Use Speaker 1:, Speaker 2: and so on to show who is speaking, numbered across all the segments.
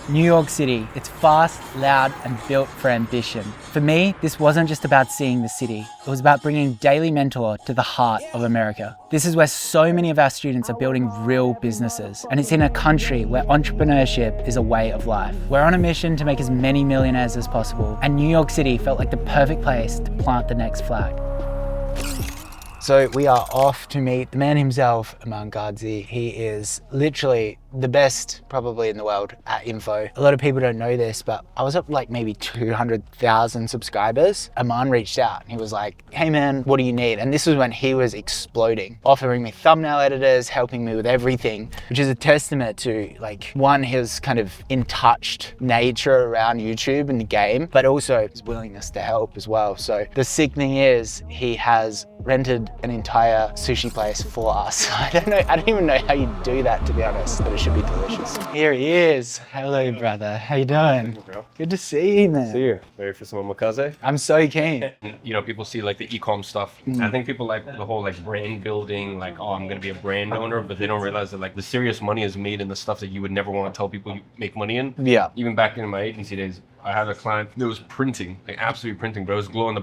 Speaker 1: New York City, it's fast, loud, and built for ambition. For me, this wasn't just about seeing the city. It was about bringing Daily Mentor to the heart of America. This is where so many of our students are building real businesses, and it's in a country where entrepreneurship is a way of life. We're on a mission to make as many millionaires as possible, and New York City felt like the perfect place to plant the next flag. So we are off to meet the man himself, Aman Gadzhi. He is literally the best probably in the world at info. A lot of people don't know this, but I was up like maybe 200,000 subscribers. Aman reached out and he was like, hey man, what do you need? And this was when he was exploding, offering me thumbnail editors, helping me with everything, which is a testament to like, one, his kind of in-touched nature around YouTube and the game, but also his willingness to help as well. So the sick thing is he has rented an entire sushi place for us. I don't even know how you do that, to be honest, but it should be delicious. Here he is. Hello, brother. How you doing? Good to see you, man.
Speaker 2: See you. Ready for some omakase?
Speaker 1: I'm so keen.
Speaker 2: You know, people see like the e-com stuff. I think people like the whole like brand building, like, oh, I'm gonna be a brand owner, but they don't realize that like the serious money is made in the stuff that you would never want to tell people you make money in.
Speaker 1: Yeah.
Speaker 2: Even back in my agency days, I had a client that was printing, like absolutely printing, but it was glow in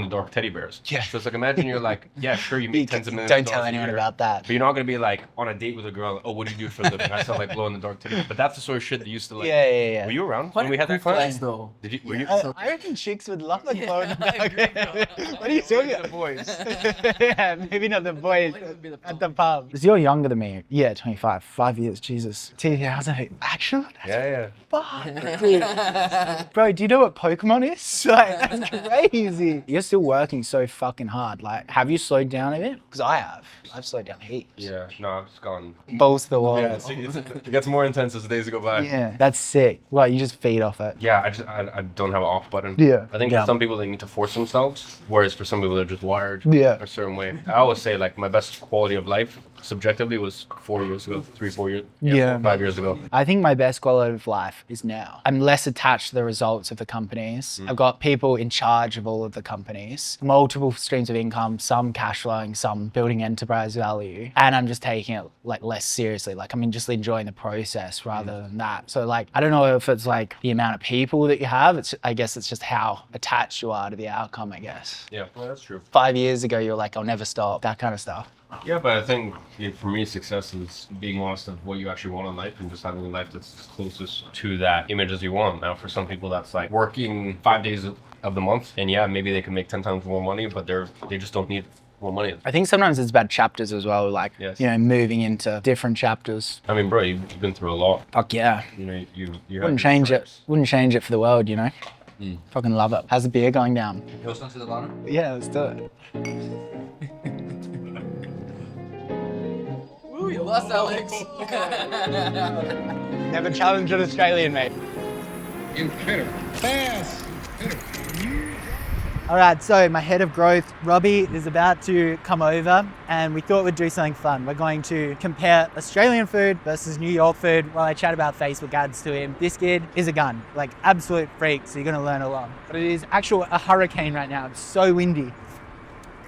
Speaker 2: the dark teddy bears.
Speaker 1: Yeah.
Speaker 2: So it's like, imagine you're like, yeah, sure, you make tens of millions.
Speaker 1: Don't tell anyone about that.
Speaker 2: But you're not gonna be like on a date with a girl. Like, oh, what do you do for a living? I sell like glow in the dark teddy bears. But that's the sort of shit that used to like.
Speaker 1: Yeah.
Speaker 2: Were you around when we had that class?
Speaker 3: though.
Speaker 2: Did you? Were you?
Speaker 1: I reckon chicks would love a glow in the dark. What are you talking about?
Speaker 2: The boys.
Speaker 1: Yeah, maybe not the boys at the pub. Because you're younger than me. Yeah, 25. 5 years, Jesus. 2000. Actually?
Speaker 2: Yeah.
Speaker 1: Fuck. Bro, do you know what Pokemon is? Like, that's crazy. You're still working so fucking hard. Like, have you slowed down a bit? Because I have. I've slowed down heaps.
Speaker 2: Yeah. No, I've just gone.
Speaker 1: Balls to the wall.
Speaker 2: Yeah, it gets more intense as the days go by.
Speaker 1: Yeah, that's sick. Well, you just feed off it.
Speaker 2: Yeah, I don't have an off button.
Speaker 1: Yeah.
Speaker 2: I think
Speaker 1: Yeah.
Speaker 2: for some people they need to force themselves, whereas for some people they're just wired
Speaker 1: Yeah.
Speaker 2: a certain way. I always say like my best quality of life subjectively was 4 years ago, 4 years,
Speaker 1: Yeah.
Speaker 2: 5 years ago.
Speaker 1: I think my best quality of life is now. I'm less attached to the results of the companies. I've got people in charge of all of the companies, multiple streams of income, some cash flowing, some building enterprise value. And I'm just taking it like less seriously. Like I'm just enjoying the process rather than that. So like, I don't know if it's like the amount of people that you have. I guess it's just how attached you are to the outcome, I guess.
Speaker 2: Yeah, well, that's true.
Speaker 1: 5 years ago, you were like, I'll never stop, that kind of stuff.
Speaker 2: Yeah, but I think for me, success is being honest of what you actually want in life and just having a life that's closest to that image as you want. Now, for some people, that's like working 5 days of the month, and yeah, maybe they can make 10 times more money, but they just don't need more money.
Speaker 1: I think sometimes it's about chapters as well, like,
Speaker 2: Yes.
Speaker 1: you know, moving into different chapters.
Speaker 2: I mean, bro, you've been through a lot.
Speaker 1: Fuck yeah.
Speaker 2: You know, you
Speaker 1: Wouldn't change it. Wouldn't change it for the world, you know? Fucking love it. How's the beer going down?
Speaker 3: Toast onto the bottom.
Speaker 1: Yeah, let's do it.
Speaker 3: Ooh, you lost, Alex.
Speaker 1: Never challenged an Australian, mate. All right, so my head of growth, Robbie, is about to come over and we thought we'd do something fun. We're going to compare Australian food versus New York food while I chat about Facebook ads to him. This kid is a gun, like absolute freak, so you're gonna learn a lot. But it is a hurricane right now. It's so windy.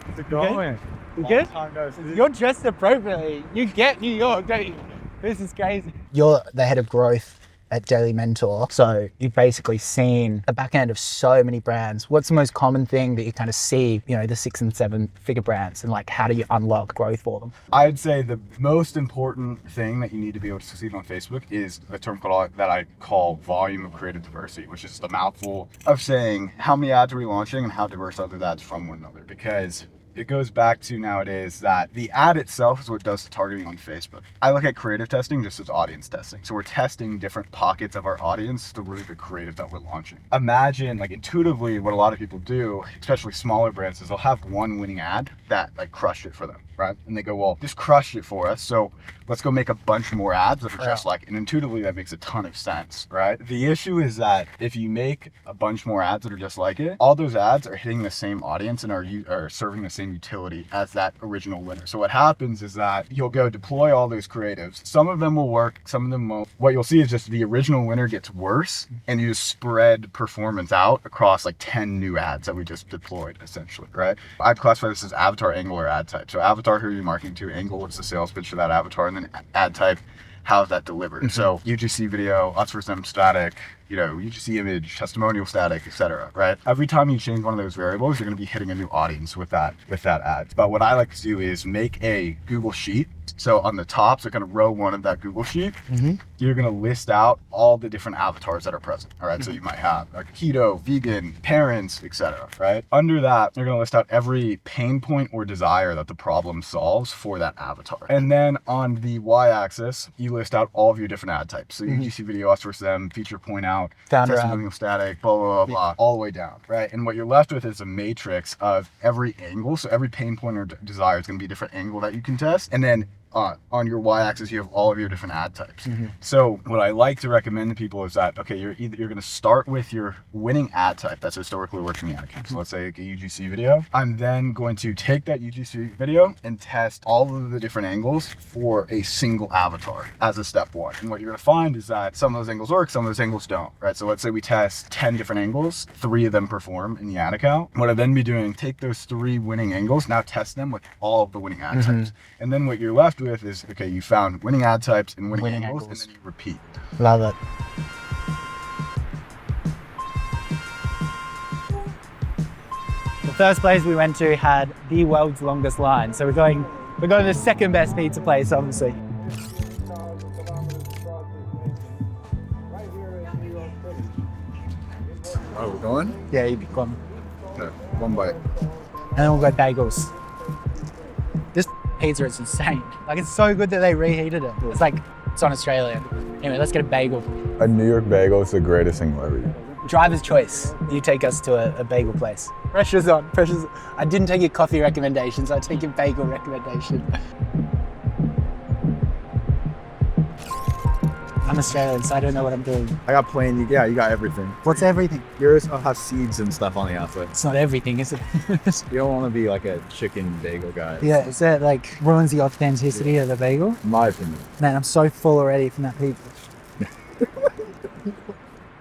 Speaker 4: How's it going?
Speaker 1: You good?
Speaker 4: Time no see.
Speaker 1: You're dressed appropriately. You get New York, don't you? This is crazy. You're the head of growth at Daily Mentor. So you've basically seen the back end of so many brands. What's the most common thing that you kind of see, you know, the 6 and 7 figure brands, and like, how do you unlock growth for them?
Speaker 4: I'd say the most important thing that you need to be able to succeed on Facebook is a term that I call volume of creative diversity, which is the mouthful of saying how many ads are we launching and how diverse are those ads from one another. Because it goes back to nowadays that the ad itself is what does the targeting on Facebook. I look at creative testing just as audience testing. So we're testing different pockets of our audience through the creative that we're launching. Imagine, like, intuitively what a lot of people do, especially smaller brands, is they'll have one winning ad that like crushed it for them, right? And they go, well, this crushed it for us, so let's go make a bunch more ads that are just like, and intuitively that makes a ton of sense, right? The issue is that if you make a bunch more ads that are just like it, all those ads are hitting the same audience and are serving the same utility as that original winner. So what happens is that you'll go deploy all those creatives. Some of them will work, some of them won't. What you'll see is just the original winner gets worse, and you just spread performance out across like 10 new ads that we just deployed, essentially, right? I'd classify this as avatar, angle, or ad type. So avatar, who are you marketing to? Angle, what's the sales pitch for that avatar? And then ad type, how is that delivered. So UGC video, us versus them static, UGC image, testimonial static, etc. Right? Every time you change one of those variables, you're going to be hitting a new audience with that ad. But what I like to do is make a Google Sheet. So on the top, so kind of row 1 of that Google Sheet, you're going to list out all the different avatars that are present. All right. So you might have like keto, vegan, parents, etc. Right? Under that, you're going to list out every pain point or desire that the problem solves for that avatar. And then on the y-axis, you list out all of your different ad types. So UGC video, us versus them, feature, point out,
Speaker 1: Founder
Speaker 4: testimonial static, blah, blah, blah, blah, all the way down. Right? And what you're left with is a matrix of every angle. So every pain point or desire is going to be a different angle that you can test. And then on your y-axis, you have all of your different ad types. So what I like to recommend to people is that, okay, you're going to start with your winning ad type that's historically working ad account. So let's say a UGC video. I'm then going to take that UGC video and test all of the different angles for a single avatar as a step 1. And what you're going to find is that some of those angles work, some of those angles don't, right? So let's say we test 10 different angles, 3 of them perform in the ad account. What I then be doing, take those 3 winning angles, now test them with all of the winning ad types. And then what you're left with is, okay, you found winning ad types and winning angles, and then you repeat.
Speaker 1: Love it. The first place we went to had the world's longest line, so we're going to the second best pizza place, obviously.
Speaker 4: Oh, we're going?
Speaker 1: Yeah, you'd be gone.
Speaker 4: Okay, 1 bite.
Speaker 1: And then we'll go bagels. This pizza is insane. Like, it's so good that they reheated it. It's on Australia. Anyway, let's get a bagel.
Speaker 4: A New York bagel is the greatest thing you'll ever eat.
Speaker 1: Driver's choice. You take us to a bagel place. Pressure's on. I didn't take your coffee recommendations. I take your bagel recommendation. I'm Australian, so I don't know what I'm doing.
Speaker 5: I got plain, you got everything.
Speaker 1: What's everything?
Speaker 5: Yours will have seeds and stuff on the outside.
Speaker 1: It's not everything, is it?
Speaker 5: You don't want to be like a chicken bagel guy.
Speaker 1: Yeah, is that ruins the authenticity of the bagel?
Speaker 5: In my opinion.
Speaker 1: Man, I'm so full already from that pizza.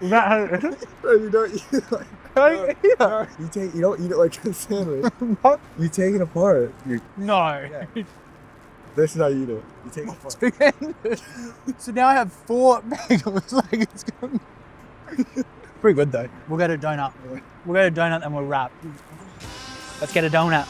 Speaker 5: You don't eat it like you don't eat it like a sandwich.
Speaker 1: What?
Speaker 5: You take it apart.
Speaker 1: No.
Speaker 5: This is how you eat it. You take it apart.
Speaker 1: So now I have 4 bagels. It's good. Pretty good though. We'll go to donut. We'll go to donut and we'll wrap. Let's get a donut.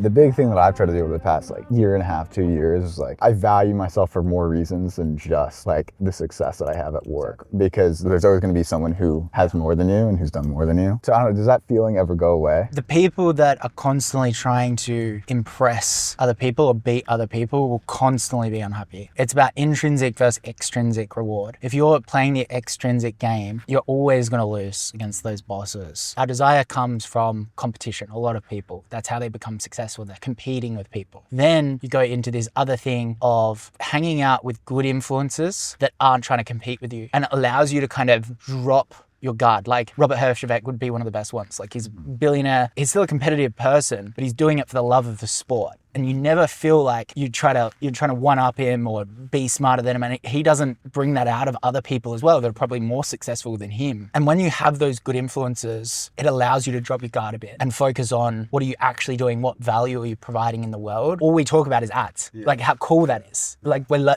Speaker 4: The big thing that I've tried to do over the past year and a half, 2 years is I value myself for more reasons than just the success that I have at work, because there's always going to be someone who has more than you and who's done more than you. So I don't know, does that feeling ever go away?
Speaker 1: The people that are constantly trying to impress other people or beat other people will constantly be unhappy. It's about intrinsic versus extrinsic reward. If you're playing the extrinsic game, you're always going to lose against those bosses. Our desire comes from competition. A lot of people, that's how they become successful. They're competing with people. Then you go into this other thing of hanging out with good influences that aren't trying to compete with you, and it allows you to kind of drop your guard. Like Robert Herjavec would be one of the best ones. He's a billionaire. He's still a competitive person, but he's doing it for the love of the sport. And you never feel like you're trying to one up him or be smarter than him. And he doesn't bring that out of other people as well that are probably more successful than him. And when you have those good influences, it allows you to drop your guard a bit and focus on what are you actually doing? What value are you providing in the world? All we talk about is ads, how cool that is.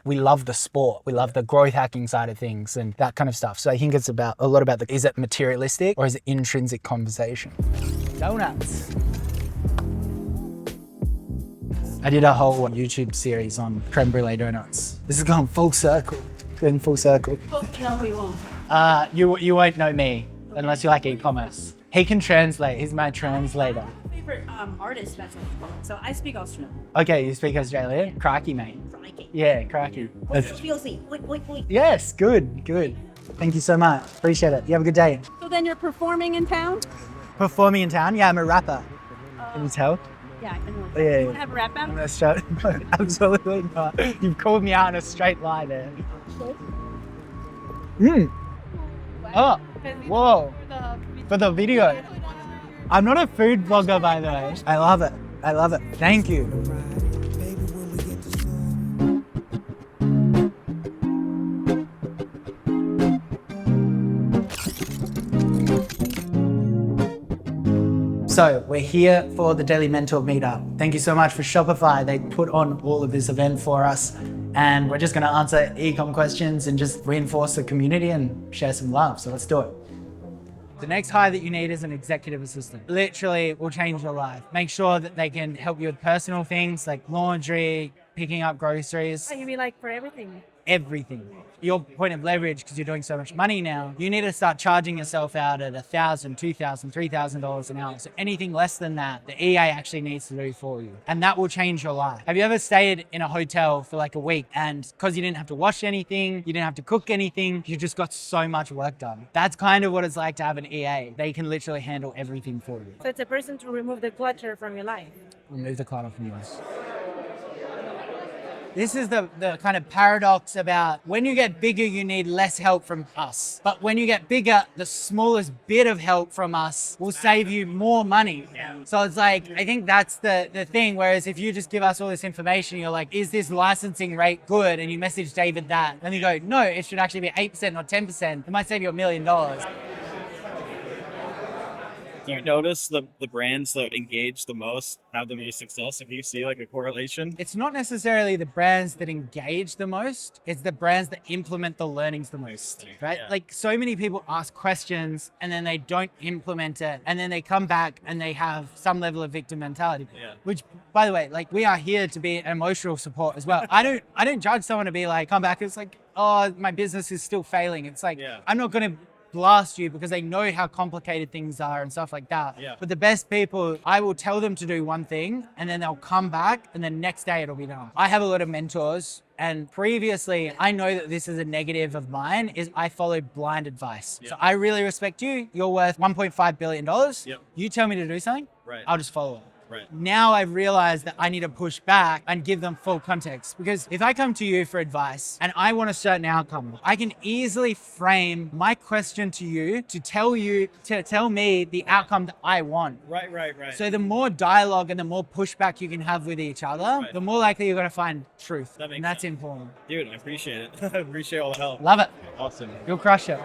Speaker 1: We love the sport. We love the growth hacking side of things and that kind of stuff. So I think it's a lot about is it materialistic or is it intrinsic conversation? Donuts. I did a whole YouTube series on creme brulee donuts. This is going full circle. Going full circle.
Speaker 6: You know who you want.
Speaker 1: You won't know me unless you like e-commerce. He can translate. He's my translator.
Speaker 6: My favorite artist, that's it. So I speak Australian.
Speaker 1: Okay, you speak Australian? Crikey, mate.
Speaker 6: Crikey.
Speaker 1: Yeah, crikey.
Speaker 6: Wait.
Speaker 1: Yes, good. Thank you so much. Appreciate it. You have a good day.
Speaker 6: So then you're performing in town?
Speaker 1: Performing in town? Yeah, I'm a rapper. Can you tell?
Speaker 6: Yeah, I can.
Speaker 1: Yeah.
Speaker 6: You want to have a rap battle?
Speaker 1: I'm a straight. Absolutely not. You've called me out in a straight line there. Oh, whoa. For the video. I'm not a food blogger, by the way. I love it. Thank you. So we're here for the Daily Mentor Meetup. Thank you so much for Shopify. They put on all of this event for us, and we're just going to answer e-com questions and just reinforce the community and share some love. So let's do it. The next hire that you need is an executive assistant. Literally will change your life. Make sure that they can help you with personal things like laundry, picking up groceries.
Speaker 6: You mean like for everything?
Speaker 1: Everything. Your point of leverage, because you're doing so much money now, you need to start charging yourself out at $1,000, $2,000, $3,000 an hour. So anything less than that, the EA actually needs to do for you. And that will change your life. Have you ever stayed in a hotel for like a week and because you didn't have to wash anything, you didn't have to cook anything, you just got so much work done? That's kind of what it's like to have an EA. They can literally handle everything for you.
Speaker 6: So it's a person to remove the clutter from your life.
Speaker 1: Remove the clutter from yours. This is the kind of paradox about when you get bigger, you need less help from us. But when you get bigger, the smallest bit of help from us will save you more money. So it's like, I think that's the thing. Whereas if you just give us all this information, you're like, is this licensing rate good? And you message David that. And you go, no, it should actually be 8%, not 10%. It might save you $1 million.
Speaker 7: Do you notice the brands that engage the most have the most success? If you see like a correlation?
Speaker 1: It's not necessarily the brands that engage the most, it's the brands that implement the learnings the most, right?
Speaker 7: Yeah.
Speaker 1: Like so many people ask questions and then they don't implement it, and then they come back and they have some level of victim mentality.
Speaker 7: Yeah.
Speaker 1: Which, by the way, like we are here to be emotional support as well. I don't judge someone to be like, come back, it's like, oh, my business is still failing. It's like,
Speaker 7: Yeah.
Speaker 1: I'm not gonna blast you because they know how complicated things are and stuff like that.
Speaker 7: Yeah.
Speaker 1: But the best people, I will tell them to do one thing and then they'll come back and then next day it'll be done. I have a lot of mentors, and previously I know that this is a negative of mine, is I follow blind advice.
Speaker 7: Yeah.
Speaker 1: So I really respect you. You're worth $1.5 billion.
Speaker 7: Yep.
Speaker 1: You tell me to do something,
Speaker 7: Right.
Speaker 1: I'll just follow it.
Speaker 7: Right.
Speaker 1: Now I've realized that I need to push back and give them full context, because if I come to you for advice and I want a certain outcome, I can easily frame my question to you to tell me the outcome that I want.
Speaker 7: Right.
Speaker 1: So the more dialogue and the more pushback you can have with each other,
Speaker 7: Right.
Speaker 1: the more likely you're going to find truth.
Speaker 7: That makes
Speaker 1: And that's
Speaker 7: sense.
Speaker 1: important.
Speaker 7: Dude, I appreciate it. I appreciate all the help.
Speaker 1: Love it.
Speaker 7: Awesome.
Speaker 1: You'll crush it.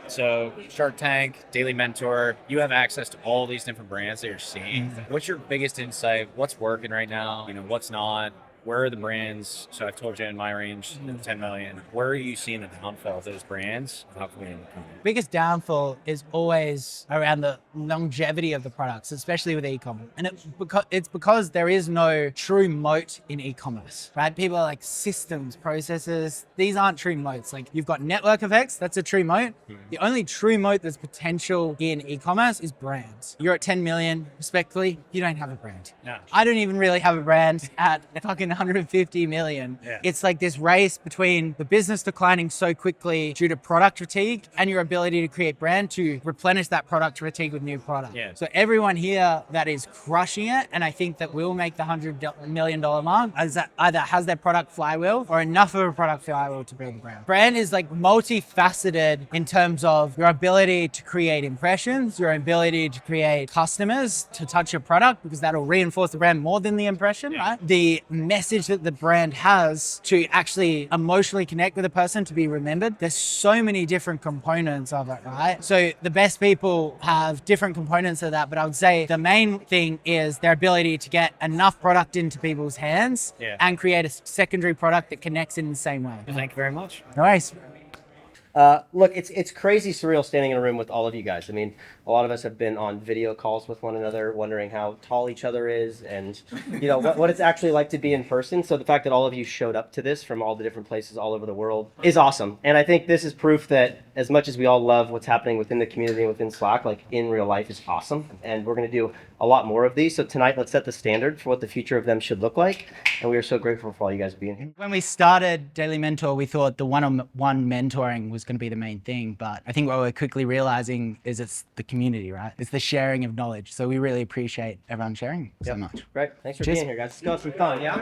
Speaker 8: So Shark Tank, Daily Mentor, you have access to all these different brands that you're seeing. What's your biggest insight? What's working right now? What's not? Where are the brands? So I've told you in my range, 10 million. Where are you seeing the downfall of those brands? How can we improve?
Speaker 1: Biggest downfall is always around the longevity of the products, especially with e-commerce. And it's because there is no true moat in e-commerce, right? People are like systems, processes. These aren't true moats. Like you've got network effects, that's a true moat. The only true moat that's potential in e-commerce is brands. You're at 10 million, respectfully, you don't have a brand.
Speaker 7: No.
Speaker 1: I don't even really have a brand at fucking 150 million.
Speaker 7: Yeah.
Speaker 1: It's like this race between the business declining so quickly due to product fatigue and your ability to create brand to replenish that product fatigue with new product.
Speaker 7: Yeah.
Speaker 1: So everyone here that is crushing it, and I think that will make the $100 million mark, is that either has their product flywheel or enough of a product flywheel to build a brand. Brand is like multifaceted in terms of your ability to create impressions, your ability to create customers to touch your product, because that'll reinforce the brand more than the impression, right? The message that the brand has to actually emotionally connect with a person to be remembered. There's so many different components of it, right? So the best people have different components of that, but I would say the main thing is their ability to get enough product into people's hands and create a secondary product that connects in the same way.
Speaker 8: Thank you very much.
Speaker 1: No worries.
Speaker 9: Look, it's crazy surreal standing in a room with all of you guys. I mean, a lot of us have been on video calls with one another, wondering how tall each other is and, what it's actually like to be in person. So the fact that all of you showed up to this from all the different places all over the world is awesome. And I think this is proof that as much as we all love what's happening within the community and within Slack, like in real life is awesome. And we're going to do a lot more of these. So tonight, let's set the standard for what the future of them should look like. And we are so grateful for all you guys being here.
Speaker 1: When we started Daily Mentor, we thought the one-on-one mentoring was going to be the main thing. But I think what we're quickly realizing is it's the community, right? It's the sharing of knowledge. So we really appreciate everyone sharing so much.
Speaker 9: Great. Thanks for
Speaker 1: Cheers.
Speaker 9: being here, guys. Let's go have some fun, yeah?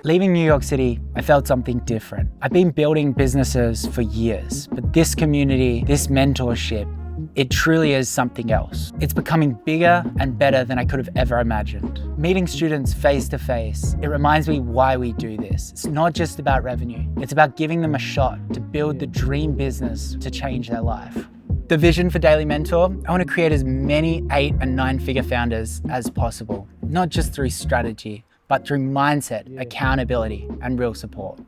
Speaker 1: Leaving New York City, I felt something different. I've been building businesses for years, but this community, this mentorship, it truly is something else. It's becoming bigger and better than I could have ever imagined. Meeting students face to face, it reminds me why we do this. It's not just about revenue. It's about giving them a shot to build the dream business to change their life. The vision for Daily Mentor, I want to create as many 8 and 9 figure founders as possible, not just through strategy, but through mindset, accountability, and real support.